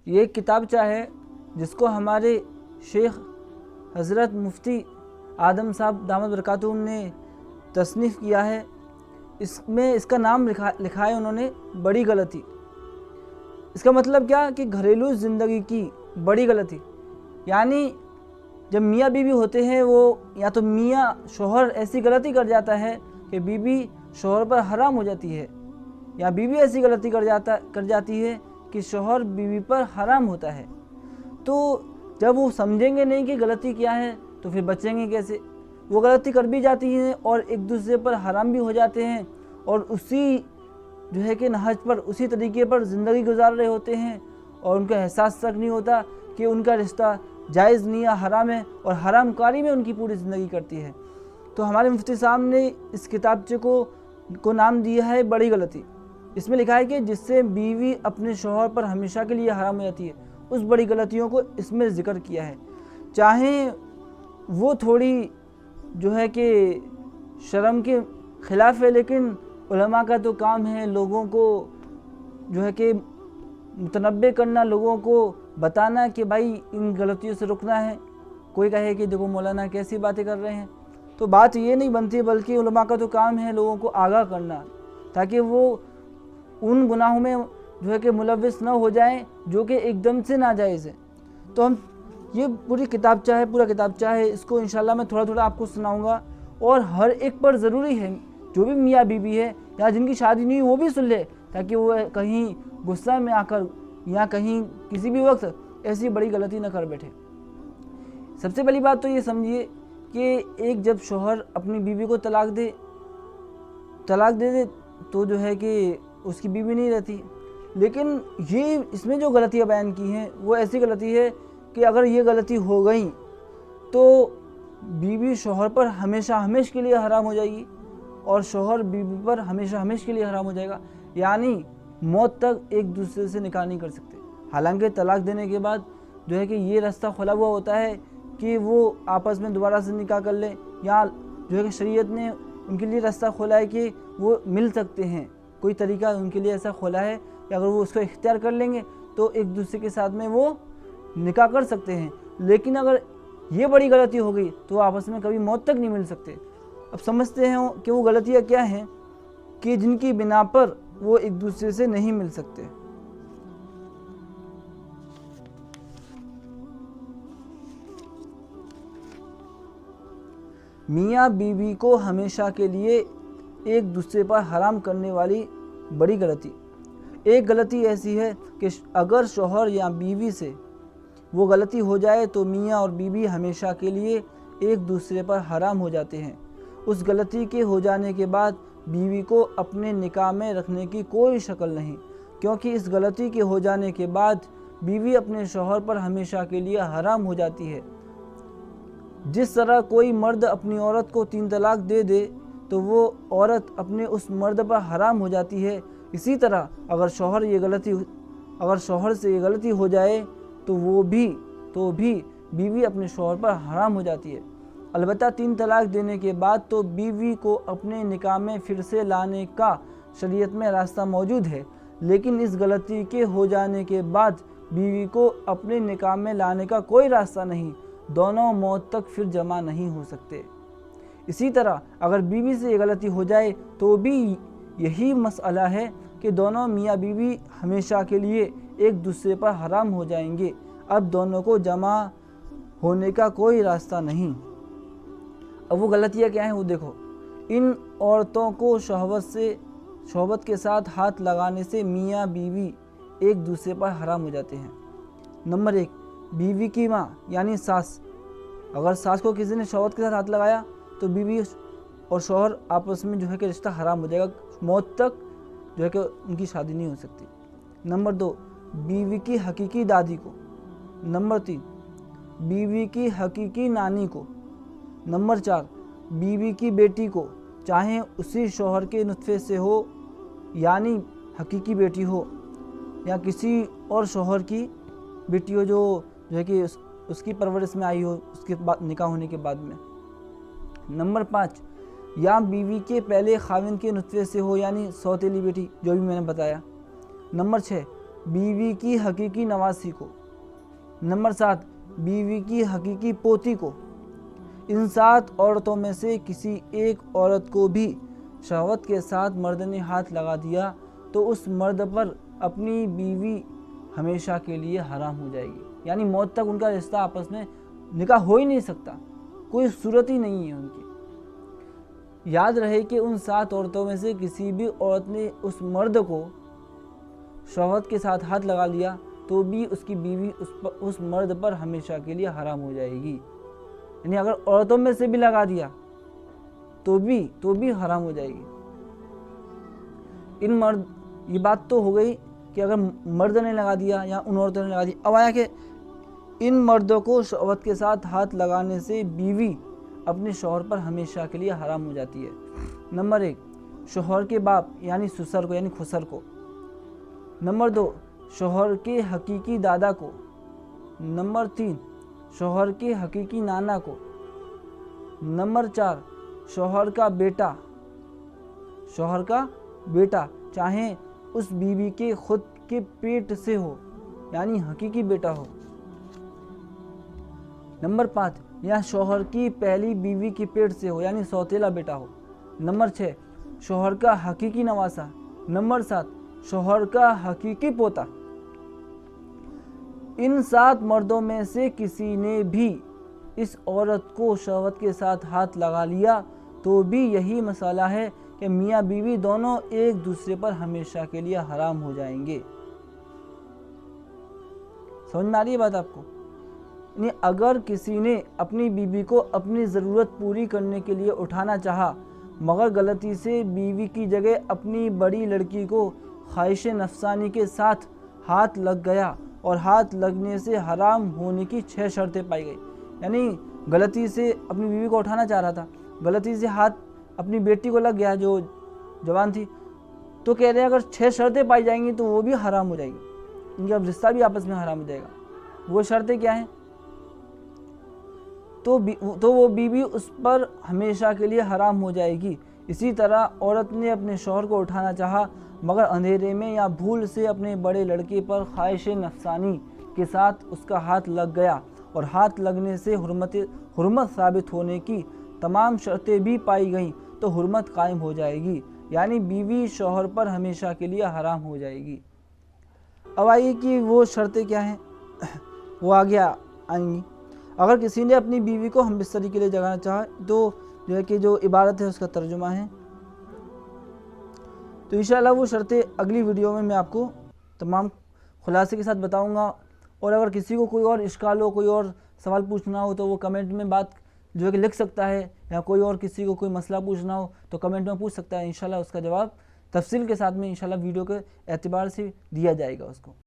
یہ ایک کتابچہ ہے جس کو ہمارے شیخ حضرت مفتی آدم صاحب دامت برکاتہ نے تصنیف کیا ہے۔ اس میں اس کا نام لکھا ہے انہوں نے بڑی غلطی۔ اس کا مطلب کیا کہ گھریلو زندگی کی بڑی غلطی، یعنی جب میاں بیوی ہوتے ہیں وہ یا تو میاں شوہر ایسی غلطی کر جاتا ہے کہ بیوی شوہر پر حرام ہو جاتی ہے، یا بیوی ایسی غلطی کر جاتی ہے کہ شوہر بیوی پر حرام ہوتا ہے۔ تو جب وہ سمجھیں گے نہیں کہ غلطی کیا ہے تو پھر بچیں گے کیسے؟ وہ غلطی کر بھی جاتی ہیں اور ایک دوسرے پر حرام بھی ہو جاتے ہیں، اور اسی جو ہے کہ نہج پر، اسی طریقے پر زندگی گزار رہے ہوتے ہیں، اور ان کا احساس تک نہیں ہوتا کہ ان کا رشتہ جائز نہیں ہے، حرام ہے، اور حرام کاری میں ان کی پوری زندگی کرتی ہے۔ تو ہمارے مفتی صاحب نے اس کتابچے کو نام دیا ہے بڑی غلطی۔ اس میں لکھا ہے کہ جس سے بیوی اپنے شوہر پر ہمیشہ کے لیے حرام ہو جاتی ہے، اس بڑی غلطیوں کو اس میں ذکر کیا ہے۔ چاہے وہ تھوڑی جو ہے کہ شرم کے خلاف ہے، لیکن علماء کا تو کام ہے لوگوں کو جو ہے کہ متنبہ کرنا، لوگوں کو بتانا کہ بھائی ان غلطیوں سے رکنا ہے۔ کوئی کہے کہ دیکھو مولانا کیسی باتیں کر رہے ہیں، تو بات یہ نہیں بنتی، بلکہ علماء کا تو کام ہے لوگوں کو آگاہ کرنا، تاکہ وہ ان گناہوں میں جو ہے کہ ملوث نہ ہو جائیں جو کہ ایک دم سے ناجائز ہے۔ تو ہم یہ پورا کتابچہ ہے، اس کو انشاءاللہ میں تھوڑا تھوڑا آپ کو سناؤں گا، اور ہر ایک پر ضروری ہے جو بھی میاں بیوی ہے یا جن کی شادی نہیں وہ بھی سن لے، تاکہ وہ کہیں غصہ میں آ کر یا کہیں کسی بھی وقت ایسی بڑی غلطی نہ کر بیٹھے۔ سب سے پہلی بات تو یہ سمجھیے کہ ایک جب شوہر اپنی بیوی کو طلاق دے تو جو ہے کہ اس کی بیوی نہیں رہتی، لیکن یہ اس میں جو غلطیاں بیان کی ہیں وہ ایسی غلطی ہے کہ اگر یہ غلطی ہو گئی تو بیوی شوہر پر ہمیشہ کے لیے حرام ہو جائے گی، اور شوہر بیوی پر ہمیشہ کے لیے حرام ہو جائے گا، یعنی موت تک ایک دوسرے سے نکاح نہیں کر سکتے۔ حالانکہ طلاق دینے کے بعد جو ہے کہ یہ راستہ کھلا ہوا ہوتا ہے کہ وہ آپس میں دوبارہ سے نکاح کر لیں، یا جو ہے کہ شریعت نے ان کے لیے راستہ کھولا ہے کہ وہ مل سکتے ہیں، کوئی طریقہ ان کے لیے ایسا کھولا ہے کہ اگر وہ اس کو اختیار کر لیں گے تو ایک دوسرے کے ساتھ میں وہ نکاح کر سکتے ہیں۔ لیکن اگر یہ بڑی غلطی ہو گئی تو آپس میں کبھی موت تک نہیں مل سکتے۔ اب سمجھتے ہیں کہ وہ غلطیاں کیا ہیں کہ جن کی بنا پر وہ ایک دوسرے سے نہیں مل سکتے۔ میاں بیوی کو ہمیشہ کے لیے ایک دوسرے پر حرام کرنے والی بڑی غلطی۔ ایک غلطی ایسی ہے کہ اگر شوہر یا بیوی سے وہ غلطی ہو جائے تو میاں اور بیوی ہمیشہ کے لیے ایک دوسرے پر حرام ہو جاتے ہیں۔ اس غلطی کے ہو جانے کے بعد بیوی کو اپنے نکاح میں رکھنے کی کوئی شکل نہیں، کیونکہ اس غلطی کے ہو جانے کے بعد بیوی اپنے شوہر پر ہمیشہ کے لیے حرام ہو جاتی ہے۔ جس طرح کوئی مرد اپنی عورت کو 3 طلاق دے تو وہ عورت اپنے اس مرد پر حرام ہو جاتی ہے، اسی طرح اگر شوہر سے یہ غلطی ہو جائے تو بھی بیوی اپنے شوہر پر حرام ہو جاتی ہے۔ البتہ 3 طلاق دینے کے بعد تو بیوی کو اپنے نکاح میں پھر سے لانے کا شریعت میں راستہ موجود ہے، لیکن اس غلطی کے ہو جانے کے بعد بیوی کو اپنے نکاح میں لانے کا کوئی راستہ نہیں، دونوں موت تک پھر جمع نہیں ہو سکتے۔ اسی طرح اگر بیوی سے یہ غلطی ہو جائے تو بھی یہی مسئلہ ہے کہ دونوں میاں بیوی ہمیشہ کے لیے ایک دوسرے پر حرام ہو جائیں گے، اب دونوں کو جمع ہونے کا کوئی راستہ نہیں۔ اب وہ غلطیاں کیا ہیں وہ دیکھو۔ ان عورتوں کو شہوت کے ساتھ ہاتھ لگانے سے میاں بیوی ایک دوسرے پر حرام ہو جاتے ہیں۔ نمبر 1، بیوی کی ماں یعنی ساس۔ اگر ساس کو کسی نے شہوت کے ساتھ ہاتھ لگایا تو بیوی اور شوہر آپس میں جو ہے کہ رشتہ حرام ہو جائے گا، موت تک جو ہے کہ ان کی شادی نہیں ہو سکتی۔ نمبر 2، بیوی کی حقیقی دادی کو۔ نمبر 3، بیوی کی حقیقی نانی کو۔ نمبر 4، بیوی کی بیٹی کو، چاہے اسی شوہر کے نطفے سے ہو یعنی حقیقی بیٹی ہو، یا کسی اور شوہر کی بیٹی ہو جو ہے کہ اس کی پرورش میں آئی ہو اس کے بعد نکاح ہونے کے بعد میں۔ نمبر 5، یا بیوی کے پہلے خاوند کے نطفے سے ہو یعنی سوتیلی بیٹی جو بھی میں نے بتایا۔ نمبر 6، بیوی کی حقیقی نواسی کو۔ نمبر 7 بیوی کی حقیقی پوتی کو۔ ان 7 عورتوں میں سے کسی ایک عورت کو بھی شہوت کے ساتھ مرد نے ہاتھ لگا دیا تو اس مرد پر اپنی بیوی ہمیشہ کے لیے حرام ہو جائے گی، یعنی موت تک ان کا رشتہ آپس میں نکاح ہو ہی نہیں سکتا، کوئی صورت ہی نہیں ہے ان کی۔ یاد رہے کہ ان 7 عورتوں میں سے کسی بھی عورت نے اس مرد کو شہوت کے ساتھ ہاتھ لگا لیا تو بھی اس کی بیوی اس مرد پر ہمیشہ کے لیے حرام ہو جائے گی، یعنی اگر عورتوں میں سے بھی لگا دیا تو بھی حرام ہو جائے گی۔ یہ بات تو ہو گئی کہ اگر مرد نے لگا دیا یا ان عورتوں نے لگا دیا۔ اب آیا کہ ان مردوں کو شہوت کے ساتھ ہاتھ لگانے سے بیوی اپنے شوہر پر ہمیشہ کے لیے حرام ہو جاتی ہے۔ نمبر 1 شوہر کے باپ یعنی سسر کو یعنی خسر کو۔ نمبر 2 شوہر کے حقیقی دادا کو۔ نمبر 3 شوہر کے حقیقی نانا کو۔ نمبر 4 شوہر کا بیٹا چاہے اس بیوی کے خود کے پیٹ سے ہو یعنی حقیقی بیٹا ہو۔ نمبر 5 یا شوہر کی پہلی بیوی کے پیٹ سے ہو یعنی سوتیلا بیٹا ہو۔ نمبر 6 شوہر کا حقیقی نواسا۔ نمبر 7 شوہر کا حقیقی پوتا۔ ان 7 مردوں میں سے کسی نے بھی اس عورت کو شہوت کے ساتھ ہاتھ لگا لیا تو بھی یہی مسئلہ ہے کہ میاں بیوی دونوں ایک دوسرے پر ہمیشہ کے لیے حرام ہو جائیں گے۔ سمجھ میں آ رہی ہے بات آپ کو؟ یعنی اگر کسی نے اپنی بیوی کو اپنی ضرورت پوری کرنے کے لیے اٹھانا چاہا مگر غلطی سے بیوی کی جگہ اپنی بڑی لڑکی کو خواہش نفسانی کے ساتھ ہاتھ لگ گیا اور ہاتھ لگنے سے حرام ہونے کی 6 شرطیں پائی گئی، یعنی غلطی سے اپنی بیوی کو اٹھانا چاہ رہا تھا، غلطی سے ہاتھ اپنی بیٹی کو لگ گیا جو جوان تھی، تو کہہ رہے ہیں اگر 6 شرطیں پائی جائیں گی تو وہ بھی حرام ہو جائے گی، ان کا رشتہ بھی آپس میں حرام ہو جائے گا۔ وہ شرطیں کیا ہیں؟ تو وہ بیوی اس پر ہمیشہ کے لیے حرام ہو جائے گی۔ اسی طرح عورت نے اپنے شوہر کو اٹھانا چاہا مگر اندھیرے میں یا بھول سے اپنے بڑے لڑکے پر خواہش نفسانی کے ساتھ اس کا ہاتھ لگ گیا اور ہاتھ لگنے سے حرمت ثابت ہونے کی تمام شرطیں بھی پائی گئیں تو حرمت قائم ہو جائے گی، یعنی بیوی شوہر پر ہمیشہ کے لیے حرام ہو جائے گی۔ اب آئیے کہ وہ شرطیں کیا ہیں، وہ آگے آئیں گی۔ اگر کسی نے اپنی بیوی کو ہم بستری کے لیے جگانا چاہا تو جو ہے کہ جو عبارت ہے اس کا ترجمہ ہے، تو انشاءاللہ وہ شرطیں اگلی ویڈیو میں آپ کو تمام خلاصے کے ساتھ بتاؤں گا۔ اور اگر کسی کو کوئی اور اشکال ہو، کوئی اور سوال پوچھنا ہو تو وہ کمنٹ میں بات جو ہے کہ لکھ سکتا ہے، یا کوئی اور کسی کو کوئی مسئلہ پوچھنا ہو تو کمنٹ میں پوچھ سکتا ہے، انشاءاللہ اس کا جواب تفصیل کے ساتھ میں انشاءاللہ ویڈیو کے اعتبار سے دیا جائے گا اس کو۔